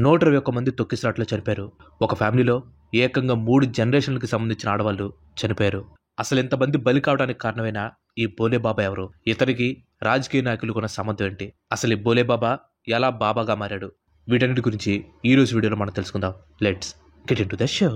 121 మంది తొక్కిసలాట్లో చనిపోయారు. ఒక ఫ్యామిలీలో ఏకంగా 3 జనరేషన్లకు సంబంధించిన ఆడవాళ్ళు చనిపోయారు. అసలు ఇంతమంది బలి కావడానికి కారణమైన ఈ బోలేబాబా ఎవరు? ఇతనికి రాజకీయ నాయకులకు ఉన్న సంబంధం ఏంటి? అసలు ఈ బోలేబాబా ఎలా బాబాగా మారాడు? వీటన్నిటి గురించి ఈ రోజు వీడియోలో మనం తెలుసుకుందాం. Let's get into the show.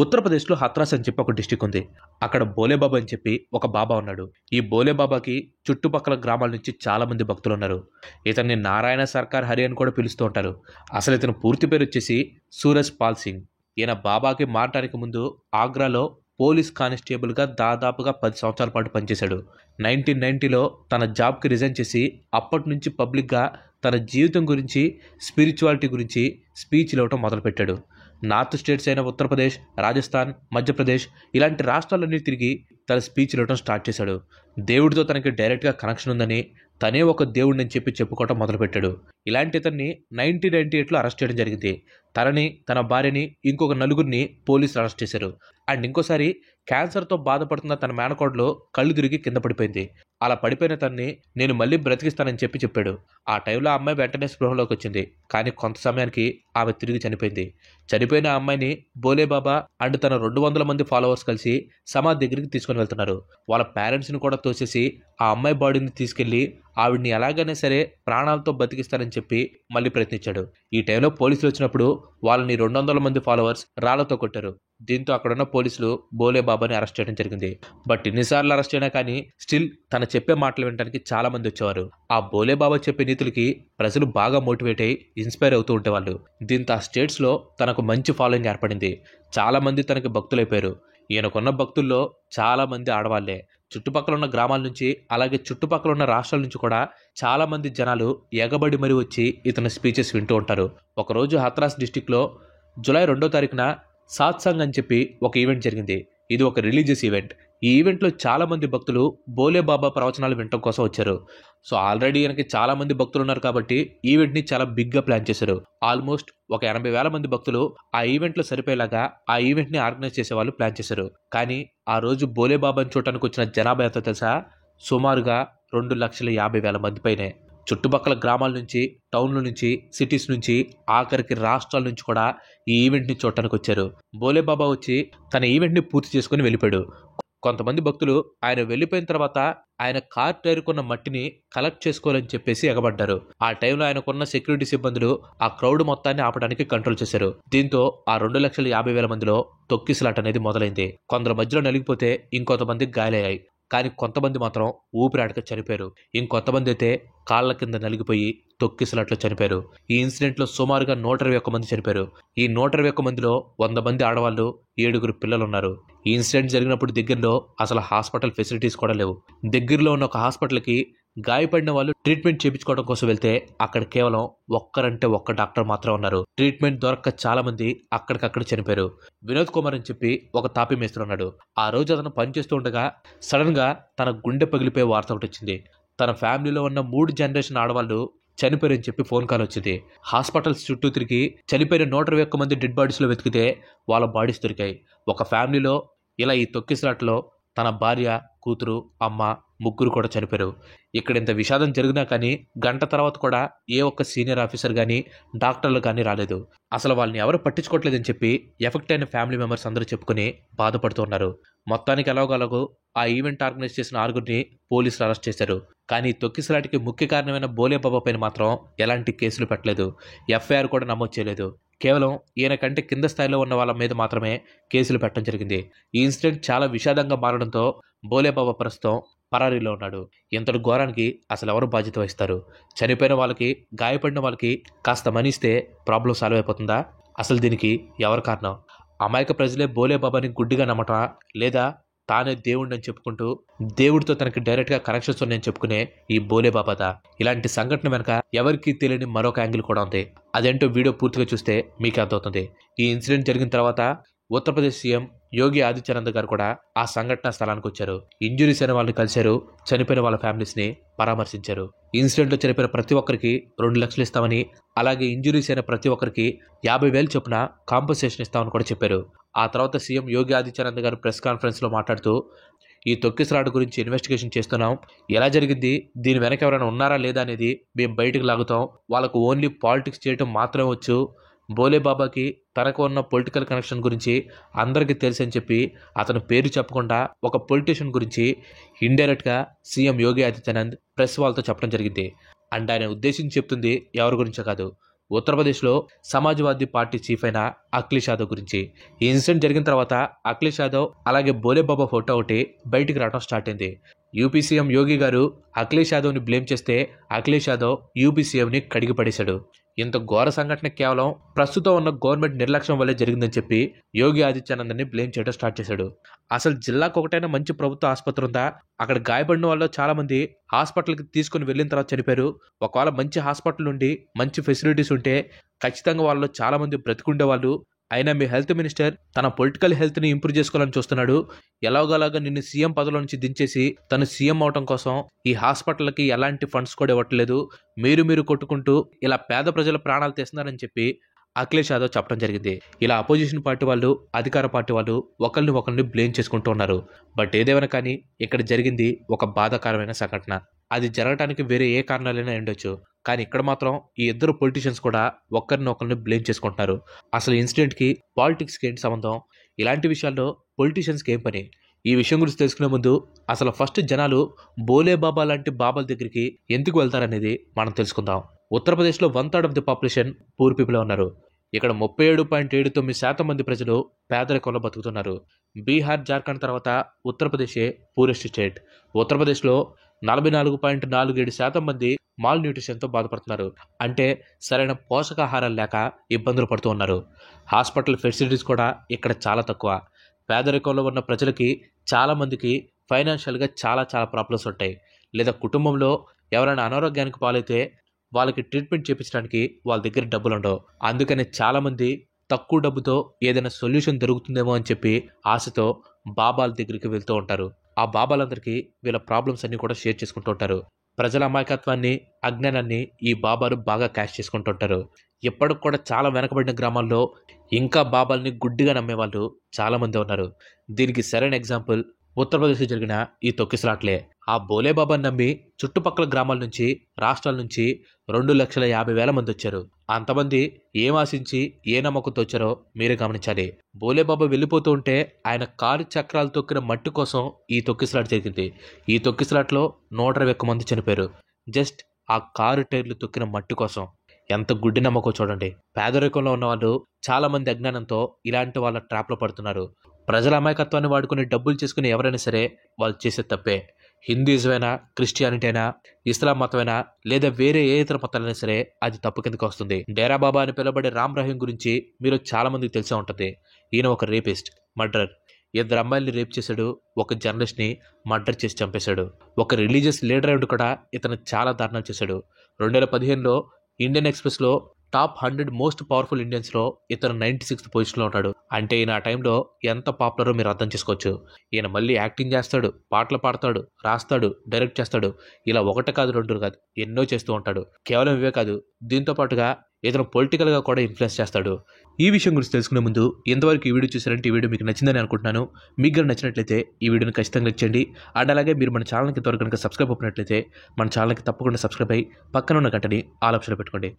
ఉత్తరప్రదేశ్లో హత్రాస్ అని చెప్పి ఒక డిస్టిక్ ఉంది. అక్కడ బోలేబాబా అని చెప్పి ఒక బాబా ఉన్నాడు. ఈ బోలేబాబాకి చుట్టుపక్కల గ్రామాల నుంచి చాలా మంది భక్తులు ఉన్నారు. ఇతన్ని నారాయణ సర్కార్ హరి అని కూడా పిలుస్తూ ఉంటారు. అసలు ఇతని పూర్తి పేరు వచ్చేసి సూరజ్ పాల్ సింగ్. ఈయన బాబాకి మారటానికి ముందు ఆగ్రాలో పోలీస్ కానిస్టేబుల్గా దాదాపుగా 10 సంవత్సరాల పాటు పనిచేశాడు. 1990లో తన జాబ్కి రిజైన్ చేసి అప్పటి నుంచి పబ్లిక్గా తన జీవితం గురించి, స్పిరిచువాలిటీ గురించి స్పీచ్లు ఇవ్వటం మొదలుపెట్టాడు. నార్త్ స్టేట్స్ అయిన ఉత్తరప్రదేశ్, రాజస్థాన్, మధ్యప్రదేశ్ ఇలాంటి రాష్ట్రాలన్నీ తిరిగి తన స్పీచ్లు ఇవ్వడం స్టార్ట్ చేశాడు. దేవుడితో తనకి డైరెక్ట్గా కనెక్షన్ ఉందని, తనే ఒక దేవుడిని అని చెప్పి చెప్పుకోవటం మొదలుపెట్టాడు. ఇలాంటి ఇతన్ని 1998లో అరెస్ట్ చేయడం జరిగింది. తనని, తన భార్యని, ఇంకొక 4గురిని పోలీసులు అరెస్ట్ చేశారు. అండ్ ఇంకోసారి క్యాన్సర్తో బాధపడుతున్న తన మేనకోడలో కళ్ళు తిరిగి కింద పడిపోయింది. అలా పడిపోయిన తన్ని నేను మళ్ళీ బ్రతికిస్తానని చెప్పాడు. ఆ టైంలో ఆ అమ్మాయి వెంటనే స్పృహలోకి వచ్చింది. కానీ కొంత సమయానికి ఆమె తిరిగి చనిపోయింది. చనిపోయిన ఆ అమ్మాయిని బోలేబాబా అండ్ తన 200 మంది ఫాలోవర్స్ కలిసి సమాధి దగ్గరికి తీసుకొని వెళ్తున్నారు. వాళ్ళ పేరెంట్స్ని కూడా తోసేసి ఆ అమ్మాయి బాడీని తీసుకెళ్లి ఆవిడ్ని ఎలాగైనా సరే ప్రాణాలతో బతికిస్తానని చెప్పి మళ్ళీ ప్రయత్నించాడు. ఈ టైంలో పోలీసులు వచ్చినప్పుడు వాళ్ళని 200 మంది ఫాలోవర్స్ రాళ్లతో కొట్టారు. దీంతో అక్కడున్న పోలీసులు బోలేబాబాని అరెస్ట్ చేయడం జరిగింది. బట్ ఎన్నిసార్లు అరెస్ట్ అయినా కానీ స్టిల్ తన చెప్పే మాటలు వినడానికి చాలా మంది వచ్చేవారు. ఆ బోలేబాబా చెప్పే నీతులకి ప్రజలు బాగా మోటివేట్ అయ్యి ఇన్స్పైర్ అవుతూ ఉండేవాళ్ళు. దీంతో ఆ స్టేట్స్లో తనకు మంచి ఫాలోయింగ్ ఏర్పడింది. చాలా మంది తనకి భక్తులైపోయారు. ఈయనకున్న భక్తుల్లో చాలా మంది ఆడవాళ్లే. చుట్టుపక్కల ఉన్న గ్రామాల నుంచి, అలాగే చుట్టుపక్కల ఉన్న రాష్ట్రాల నుంచి కూడా చాలా మంది జనాలు ఎగబడి మరీ వచ్చి ఇతని స్పీచెస్ వింటూ ఉంటారు. ఒకరోజు హత్రాస్ డిస్టిక్లో జూలై 2వ తారీఖున సాత్సంగ్ అని చెప్పి ఒక ఈవెంట్ జరిగింది. ఇది ఒక రిలీజియస్ ఈవెంట్. ఈ ఈవెంట్లో చాలా మంది భక్తులు బోలేబాబా ప్రవచనాలు వినడం కోసం వచ్చారు. సో ఆల్రెడీ ఈయనకి చాలా మంది భక్తులు ఉన్నారు కాబట్టి ఈవెంట్ని చాలా బిగ్గా ప్లాన్ చేశారు. ఆల్మోస్ట్ ఒక 80,000 మంది భక్తులు ఆ ఈవెంట్లో సరిపోయేలాగా ఆ ఈవెంట్ని ఆర్గనైజ్ చేసే వాళ్ళు ప్లాన్ చేశారు. కానీ ఆ రోజు బోలేబాబాని చూడటానికి వచ్చిన జనాభా ఎంతో తెలుసా? సుమారుగా 2,50,000 మంది పైనే. చుట్టుపక్కల గ్రామాల నుంచి, టౌన్ల నుంచి, సిటీస్ నుంచి, ఆఖరికి రాష్ట్రాల నుంచి కూడా ఈ ఈవెంట్ని చూడటానికి వచ్చారు. బోలేబాబా వచ్చి తన ఈవెంట్ని పూర్తి చేసుకుని వెళ్ళిపోయాడు. కొంతమంది భక్తులు ఆయన వెళ్ళిపోయిన తర్వాత ఆయన కార్ టైరుకున్న మట్టిని కలెక్ట్ చేసుకోవాలని చెప్పేసి ఎగబడ్డారు. ఆ టైంలో ఆయనకున్న సెక్యూరిటీ సిబ్బందులు ఆ క్రౌడ్ మొత్తాన్ని ఆపడానికి కంట్రోల్ చేశారు. దీంతో ఆ 2,50,000 మందిలో తొక్కిసలాట అనేది మొదలైంది. కొందరు మధ్యలో నలిగిపోతే ఇంకొంతమందికి గాయాలయ్యాయి. కానీ కొంతమంది మాత్రం ఊపిరాడక చనిపోయారు. ఇంకొంతమంది అయితే కాళ్ల కింద నలిగిపోయి తొక్కిసలాట్లో చనిపోయారు. ఈ ఇన్సిడెంట్లో సుమారుగా 121 మంది చనిపోయారు. ఈ 121 మందిలో 100 మంది ఆడవాళ్ళు, 7గురు పిల్లలు ఉన్నారు. ఈ ఇన్సిడెంట్ జరిగినప్పుడు దగ్గరలో అసలు హాస్పిటల్ ఫెసిలిటీస్ కూడా లేవు. దగ్గరలో ఉన్న ఒక హాస్పిటల్కి గాయపడిన వాళ్ళు ట్రీట్మెంట్ చేయించుకోవడం కోసం వెళ్తే అక్కడ కేవలం ఒక్క డాక్టర్ మాత్రం ఉన్నారు. ట్రీట్మెంట్ దొరక్క చాలా మంది అక్కడికక్కడ చనిపోయారు. వినోద్ కుమార్ అని చెప్పి ఒక తాపీ మేస్త్రి ఉన్నాడు. ఆ రోజు అతను పనిచేస్తూ ఉండగా సడన్ గా తన గుండె పగిలిపోయే వార్త ఒకటి వచ్చింది. తన ఫ్యామిలీలో ఉన్న 3 జనరేషన్ ఆడవాళ్ళు చనిపోయారని చెప్పి ఫోన్ కాల్ వచ్చింది. హాస్పిటల్స్ చుట్టూ తిరిగి చనిపోయిన 121 మంది డెడ్ బాడీస్లో వెతికితే వాళ్ళ బాడీస్ దొరికాయి. ఒక ఫ్యామిలీలో ఇలా ఈ తొక్కిసలాట్లో తన భార్య, కూతురు, అమ్మ, 3 కూడా చనిపోయారు. ఇక్కడ ఇంత విషాదం జరిగినా కానీ గంట తర్వాత కూడా ఏ ఒక్క సీనియర్ ఆఫీసర్ కానీ, డాక్టర్లు కానీ రాలేదు. అసలు వాళ్ళని ఎవరు పట్టించుకోవట్లేదని చెప్పి ఎఫెక్ట్ అయిన ఫ్యామిలీ మెంబర్స్ అందరూ చెప్పుకుని బాధపడుతున్నారు. మొత్తానికి ఎలాగోలాగో ఆ ఈవెంట్ ఆర్గనైజ్ చేసిన 6గురిని పోలీసులు అరెస్ట్ చేశారు. కానీ తొక్కిసలాటికి ముఖ్య కారణమైన బోలేబాబా పైన మాత్రం ఎలాంటి కేసులు పెట్టలేదు. ఎఫ్ఐఆర్ కూడా నమోదు చేయలేదు. కేవలం ఈయన కంటే కింద స్థాయిలో ఉన్న వాళ్ళ మీద మాత్రమే కేసులు పెట్టడం జరిగింది. ఈ ఇన్సిడెంట్ చాలా విషాదంగా మారడంతో బోలేబాబా ప్రస్తుతం పరారీలో ఉన్నాడు. ఇంతటి ఘోరానికి అసలు ఎవరు బాధ్యత వహిస్తారు? చనిపోయిన వాళ్ళకి, గాయపడిన వాళ్ళకి కాస్త మనీ ఇస్తే ప్రాబ్లం సాల్వ్ అయిపోతుందా? అసలు దీనికి ఎవరు కారణం? అమాయక ప్రజలే బోలేబాబాని గుడ్డిగా నమ్మటమా, లేదా తానే దేవుడిని అని చెప్పుకుంటూ దేవుడితో తనకి డైరెక్ట్గా కనెక్షన్స్ ఉన్నాయని చెప్పుకునే ఈ బోలేబాబాదా? ఇలాంటి సంఘటన వెనక ఎవరికీ తెలియని మరొక యాంగిల్ కూడా ఉంది. అదేంటో వీడియో పూర్తిగా చూస్తే మీకు అర్థమవుతుంది. ఈ ఇన్సిడెంట్ జరిగిన తర్వాత ఉత్తరప్రదేశ్ సీఎం యోగి ఆదిత్యనాథ్ గారు కూడా ఆ సంఘటన స్థలానికి వచ్చారు. ఇంజురీస్ అయిన వాళ్ళని కలిశారు. చనిపోయిన వాళ్ళ ఫ్యామిలీస్ని పరామర్శించారు. ఇన్సిడెంట్లో చనిపోయిన ప్రతి ఒక్కరికి 2 లక్షలు ఇస్తామని, అలాగే ఇంజురీస్ అయిన ప్రతి ఒక్కరికి 50,000 చొప్పున కాంపన్సేషన్ ఇస్తామని కూడా చెప్పారు. ఆ తర్వాత సీఎం యోగి ఆదిత్యనాథ్ గారు ప్రెస్ కాన్ఫరెన్స్లో మాట్లాడుతూ ఈ తొక్కిసలాట గురించి ఇన్వెస్టిగేషన్ చేస్తున్నాం. ఎలా జరిగింది, దీని వెనక ఎవరైనా ఉన్నారా లేదా అనేది మేము బయటకు లాగుతాం. వాళ్ళకు ఓన్లీ పాలిటిక్స్ చేయడం మాత్రమే వచ్చు. బోలేబాబాకి తనకు ఉన్న పొలిటికల్ కనెక్షన్ గురించి అందరికీ తెలుసు అని చెప్పి అతను పేరు చెప్పకుండా ఒక పొలిటీషియన్ గురించి ఇండైరెక్ట్గా సీఎం యోగి ఆదిత్యనాథ్ ప్రెస్ వాళ్ళతో చెప్పడం జరిగింది. అండ్ ఆయన ఉద్దేశించి చెప్తుంది ఎవరి గురించో కాదు, ఉత్తరప్రదేశ్లో సమాజ్వాదీ పార్టీ చీఫ్ అయిన అఖిలేష్ యాదవ్ గురించి. ఈ ఇన్సిడెంట్ జరిగిన తర్వాత అఖిలేష్ యాదవ్ అలాగే బోలేబాబా ఫోటో ఒకటి బయటికి రావడం స్టార్ట్ అయింది. యూపీ సీఎం యోగి గారు అఖిలేష్ యాదవ్ని బ్లేమ్ చేస్తే అఖిలేష్ యాదవ్ యూపీ సీఎంని కడిగి పడేశాడు. ఇంత ఘోర సంఘటన కేవలం ప్రస్తుతం ఉన్న గవర్నమెంట్ నిర్లక్ష్యం వల్లే జరిగిందని చెప్పి యోగి ఆదిత్యనాథ్ని బ్లేమ్ చేయడం స్టార్ట్ చేశాడు. అసలు జిల్లాకు ఒకటైనా మంచి ప్రభుత్వ ఆసుపత్రి ఉందా? అక్కడ గాయపడిన వాళ్ళు చాలా మంది హాస్పిటల్కి తీసుకుని వెళ్ళిన తర్వాత చనిపోయారు. ఒకవేళ మంచి హాస్పిటల్ ఉండి మంచి ఫెసిలిటీస్ ఉంటే ఖచ్చితంగా వాళ్ళు చాలా మంది బ్రతికుండే వాళ్ళు. అయినా మీ హెల్త్ మినిస్టర్ తన పొలిటికల్ హెల్త్ని ఇంప్రూవ్ చేసుకోవాలని చూస్తున్నాడు. ఎలాగోలాగా నిన్ను సీఎం పదవిలో నుంచి దించేసి తను సీఎం అవడం కోసం ఈ హాస్పిటల్కి ఎలాంటి ఫండ్స్ కూడా ఇవ్వట్లేదు. మీరు కొట్టుకుంటూ ఇలా పేద ప్రజల ప్రాణాలు తీస్తున్నారని చెప్పి అఖిలేష్ యాదవ్ చెప్పడం జరిగింది. ఇలా అపోజిషన్ పార్టీ వాళ్ళు, అధికార పార్టీ వాళ్ళు ఒకరిని బ్లేమ్ చేసుకుంటూ ఉన్నారు. బట్ ఏదేమైనా కానీ ఇక్కడ జరిగింది ఒక బాధాకరమైన సంఘటన. అది జరగడానికి వేరే ఏ కారణాలైనా ఉండొచ్చు, కానీ ఇక్కడ మాత్రం ఈ ఇద్దరు పొలిటీషియన్స్ కూడా ఒకరిని బ్లేమ్ చేసుకుంటున్నారు. అసలు ఇన్సిడెంట్కి పాలిటిక్స్కి ఏంటి సంబంధం? ఇలాంటి విషయాల్లో పొలిటీషియన్స్కి ఏం పని? ఈ విషయం గురించి తెలుసుకునే ముందు అసలు ఫస్ట్ జనాలు బోలేబాబా లాంటి బాబాల దగ్గరికి ఎందుకు వెళ్తారనేది మనం తెలుసుకుందాం. ఉత్తరప్రదేశ్లో 1/3 of the population poor people ఉన్నారు. ఇక్కడ 37.79% మంది ప్రజలు పేదరికంలో బతుకుతున్నారు. బీహార్, జార్ఖండ్ తర్వాత ఉత్తరప్రదేశే పూరెస్ట్ స్టేట్. ఉత్తరప్రదేశ్లో 44.47% మంది మాల్ న్యూట్రిషన్తో బాధపడుతున్నారు. అంటే సరైన పోషకాహారాలు లేక ఇబ్బందులు పడుతూ ఉన్నారు. హాస్పిటల్ ఫెసిలిటీస్ కూడా ఇక్కడ చాలా తక్కువ. పేదరికంలో ఉన్న ప్రజలకి చాలామందికి ఫైనాన్షియల్గా చాలా ప్రాబ్లమ్స్ ఉంటాయి. లేదా కుటుంబంలో ఎవరైనా అనారోగ్యానికి పాలైతే వాళ్ళకి ట్రీట్మెంట్ చేయించడానికి వాళ్ళ దగ్గర డబ్బులు ఉండవు. అందుకని చాలామంది తక్కువ డబ్బుతో ఏదైనా సొల్యూషన్ దొరుకుతుందేమో అని చెప్పి ఆశతో బాబాల దగ్గరికి వెళ్తూ ఉంటారు. ఆ బాబాలందరికీ వీళ్ళ ప్రాబ్లమ్స్ అన్ని కూడా షేర్ చేసుకుంటూ ఉంటారు. ప్రజల అమాయకత్వాన్ని, అజ్ఞానాన్ని ఈ బాబాలు బాగా క్యాష్ చేసుకుంటూ ఉంటారు. ఇప్పటికి కూడా చాలా వెనకబడిన గ్రామాల్లో ఇంకా బాబాల్ని గుడ్డిగా నమ్మేవాళ్ళు చాలామంది ఉన్నారు. దీనికి సరైన ఎగ్జాంపుల్ ఉత్తరప్రదేశ్లో జరిగిన ఈ తొక్కిసలాట్లే. ఆ బోలేబాబాని నమ్మి చుట్టుపక్కల గ్రామాల నుంచి, రాష్ట్రాల నుంచి 2,50,000 మంది వచ్చారు. అంతమంది ఏం ఆశించి ఏ నమ్మకంతో వచ్చారో మీరే గమనించాలి. బోలేబాబా వెళ్ళిపోతూ ఉంటే ఆయన కారు చక్రాలు తొక్కిన మట్టి కోసం ఈ తొక్కిసలాట జరిగింది. ఈ తొక్కిసలాట్లో 121 మంది చనిపోయారు. జస్ట్ ఆ కారు టైర్లు తొక్కిన మట్టి కోసం. ఎంత గుడ్డి నమ్మకం చూడండి. పేదరికంలో ఉన్న వాళ్ళు చాలా మంది అజ్ఞానంతో ఇలాంటి వాళ్ళ ట్రాప్లో పడుతున్నారు. ప్రజల అమాయకత్వాన్ని వాడుకుని డబ్బులు చేసుకుని ఎవరైనా సరే వాళ్ళు చేసే తప్పే. హిందూయిజం అయినా, క్రిస్టియానిటీ అయినా, ఇస్లాం మతమైనా లేదా వేరే ఏ ఇతర మతాలైనా సరే అది తప్పు కిందకి వస్తుంది. డేరా బాబా అని పిలువబడే రామ్ రహీం గురించి మీరు చాలా మందికి తెలిసే ఉంటుంది. ఈయన ఒక రేపిస్ట్, మర్డరర్. 2 అమ్మాయిల్ని రేప్ చేశాడు. ఒక జర్నలిస్ట్ని మర్డర్ చేసి చంపేశాడు. ఒక రిలీజియస్ లీడర్ అయిన కూడా ఇతను చాలా దారుణాలు చేశాడు. 2015లో ఇండియన్ ఎక్స్ప్రెస్లో టాప్ 100 మోస్ట్ పవర్ఫుల్ ఇండియన్స్లో ఇతను 96th పొజిషన్లో ఉంటాడు. అంటే ఈయన ఆ టైంలో ఎంత పాపులరో మీరు అర్థం చేసుకోవచ్చు. ఈయన మళ్ళీ యాక్టింగ్ చేస్తాడు, పాటలు పాడతాడు, రాస్తాడు, డైరెక్ట్ చేస్తాడు. ఇలా 1 కాదు 2 కాదు ఎన్నో చేస్తూ ఉంటాడు. కేవలం ఇవే కాదు, దీంతో పాటుగా ఇతను పొలిటికల్గా కూడా ఇన్ఫ్లుయెన్స్ చేస్తాడు. ఈ విషయం గురించి తెలుసుకునే ముందు ఇంతవరకు ఈ వీడియో చూసారంటే ఈ వీడియో మీకు నచ్చిందని అనుకుంటున్నాను. మీకు కనుక నచ్చినట్లయితే ఈ వీడియోని ఖచ్చితంగా క్లిక్ చేయండి. అండ్ అలాగే మీరు మన ఛానల్కి ఇంతవరకు కనుక సబ్స్క్రైబ్ అయినట్లయితే మన ఛానల్కి తప్పకుండా సబ్స్క్రైబ్ అయ్యి పక్కన ఉన్న గంటని ఆల్ ఆప్షన్లో పెట్టుకోండి.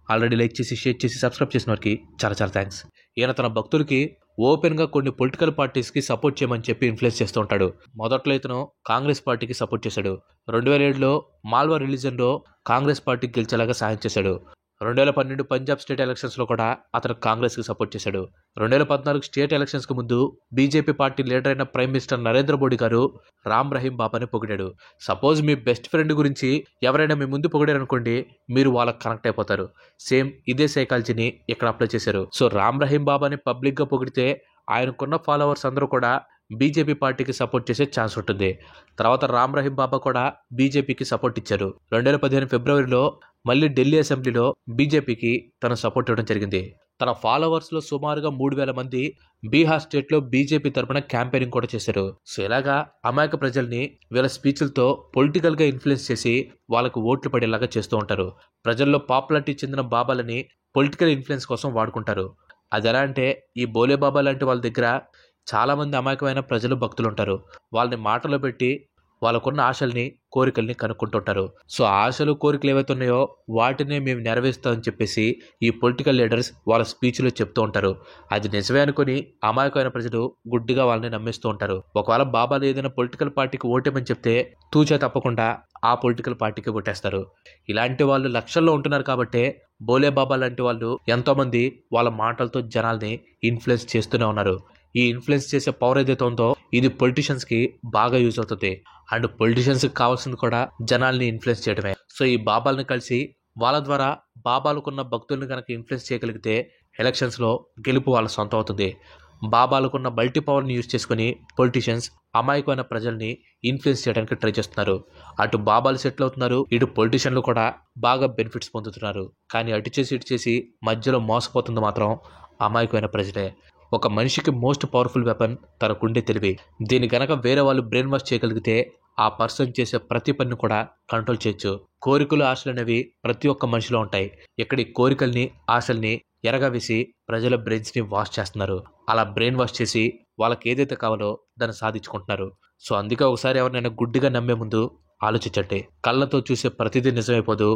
ఆల్రెడీ లైక్ చేసి, షేర్ చేసి, సబ్స్క్రైబ్ చేసిన వారికి చాలా థ్యాంక్స్. ఈయన తన భక్తులకి ఓపెన్గా కొన్ని పొలిటికల్ పార్టీస్కి సపోర్ట్ చేయమని చెప్పి ఇన్ఫ్లుయెన్స్ చేస్తూ ఉంటాడు. మొదట్లో ఇతను కాంగ్రెస్ పార్టీకి సపోర్ట్ చేశాడు. 2007లో మాల్వా రిలీజన్లో కాంగ్రెస్ పార్టీకి గెలిచేలాగా సాయం చేశాడు. 2012 పంజాబ్ స్టేట్ ఎలక్షన్స్లో కూడా అతను కాంగ్రెస్కి సపోర్ట్ చేశాడు. 2014 స్టేట్ ఎలక్షన్స్కి ముందు బీజేపీ పార్టీ లీడర్ అయిన ప్రైమ్ మినిస్టర్ నరేంద్ర మోడీ గారు రామ్ రహీం బాబాని పొగిడాడు. సపోజ్ మీ బెస్ట్ ఫ్రెండ్ గురించి ఎవరైనా మీ ముందు పొగిడారు అనుకోండి, మీరు వాళ్ళకి కనెక్ట్ అయిపోతారు. సేమ్ ఇదే సైకాలజీని ఇక్కడ అప్లై చేశారు. సో రామ్ రహీం బాబాని పబ్లిక్గా పొగిడితే ఆయనకున్న ఫాలోవర్స్ అందరూ కూడా బీజేపీ పార్టీకి సపోర్ట్ చేసే ఛాన్స్ ఉంటుంది. తర్వాత రామ్ రహీం బాబా కూడా బీజేపీకి సపోర్ట్ ఇచ్చారు. 2015 ఫిబ్రవరిలో మళ్ళీ ఢిల్లీ అసెంబ్లీలో బీజేపీకి తన సపోర్ట్ ఇవ్వడం జరిగింది. తన ఫాలోవర్స్లో సుమారుగా 3,000 మంది బీహార్ స్టేట్లో బీజేపీ తరపున క్యాంపెయినింగ్ కూడా చేశారు. సో ఇలాగా అమాయక ప్రజల్ని వీళ్ళ స్పీచ్లతో పొలిటికల్గా ఇన్ఫ్లుయెన్స్ చేసి వాళ్ళకు ఓట్లు పడేలాగా చేస్తూ ఉంటారు. ప్రజల్లో పాపులారిటీ చెందిన బాబాలని పొలిటికల్ ఇన్ఫ్లుయెన్స్ కోసం వాడుకుంటారు. అది ఎలా అంటే, ఈ బోలే బాబా లాంటి వాళ్ళ దగ్గర చాలామంది అమాయకమైన ప్రజలు, భక్తులు ఉంటారు. వాళ్ళని మాటలో పెట్టి వాళ్ళకున్న ఆశల్ని కోరికల్ని కనుక్కుంటుంటారు. సో ఆశలు కోరికలు ఏవైతే ఉన్నాయో వాటినే మేము నెరవేరుస్తామని చెప్పేసి ఈ పొలిటికల్ లీడర్స్ వాళ్ళ స్పీచ్లో చెప్తూ ఉంటారు. అది నిజమే అనుకుని అమాయకమైన ప్రజలు గుడ్డిగా వాళ్ళని నమ్మిస్తూ ఉంటారు. ఒకవేళ బాబాలు ఏదైనా పొలిటికల్ పార్టీకి ఓటేమని చెప్తే తూచా తప్పకుండా ఆ పొలిటికల్ పార్టీకి ఓటేస్తారు. ఇలాంటి వాళ్ళు లక్షల్లో ఉంటున్నారు కాబట్టే బోలే బాబా లాంటి వాళ్ళు ఎంతోమంది వాళ్ళ మాటలతో జనాల్ని ఇన్ఫ్లుయెన్స్ చేస్తూనే ఉన్నారు. ఈ ఇన్ఫ్లుయెన్స్ చేసే పవర్ ఏదైతే ఉందో ఇది పొలిటీషియన్స్కి బాగా యూజ్ అవుతుంది. అండ్ పొలిటీషియన్స్కి కావాల్సింది కూడా జనాల్ని ఇన్ఫ్లుయెన్స్ చేయడమే. సో ఈ బాబాలను కలిసి వాళ్ళ ద్వారా బాబాలకున్న భక్తుల్ని కనుక ఇన్ఫ్లుయెన్స్ చేయగలిగితే ఎలక్షన్స్లో గెలుపు వాళ్ళ సొంతం అవుతుంది. బాబాలకున్న మల్టీ పవర్ని యూజ్ చేసుకుని పొలిటీషియన్స్ అమాయకమైన ప్రజల్ని ఇన్ఫ్లుయెన్స్ చేయడానికి ట్రై చేస్తున్నారు. అటు బాబాలు సెటిల్ అవుతున్నారు, ఇటు పొలిటీషియన్లు కూడా బాగా బెనిఫిట్స్ పొందుతున్నారు. కానీ అటు చేసి ఇటు చేసి మధ్యలో మోసపోతుంది మాత్రం అమాయకమైన ప్రజలే. ఒక మనిషికి మోస్ట్ పవర్ఫుల్ వెపన్ తనకుండే తెలివి. దీన్ని గనక వేరే వాళ్ళు బ్రెయిన్ వాష్ చేయగలిగితే ఆ పర్సన్ చేసే ప్రతి పని కూడా కంట్రోల్ చేయొచ్చు. కోరికలు ఆశలు అనేవి ప్రతి ఒక్క మనిషిలో ఉంటాయి. ఇక్కడ ఈ కోరికల్ని ఆశల్ని ఎరగవేసి ప్రజల బ్రెయిన్స్ని వాష్ చేస్తున్నారు. అలా బ్రెయిన్ వాష్ చేసి వాళ్ళకి ఏదైతే కావాలో దాన్ని సాధించుకుంటున్నారు. సో అందుకే ఒకసారి ఎవరినైనా గుడ్డిగా నమ్మే ముందు ఆలోచించండి. కళ్ళతో చూసే ప్రతిదీ నిజమైపోదు,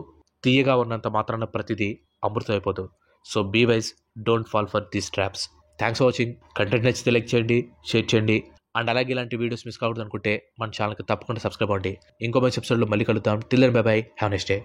తీయగా ఉన్నంత మాత్రాన ప్రతిదీ అమృతం అయిపోదు. So be wise, don't fall for these traps. Thanks for watching. Content నచ్చితే లైక్ చేయండి, షేర్ చేయండి. అండ్ అలాగే ఇలాంటి వీడియోస్ మిస్ కావద్దు అనుకుంటే మన ఛానల్కి తప్పకుండా సబ్స్క్రైబ్ అవ్వండి. ఇంకో మంచి ఎపిసోడ్లో మళ్ళీ కలుద్దాం. Till then bye bye, have nice day.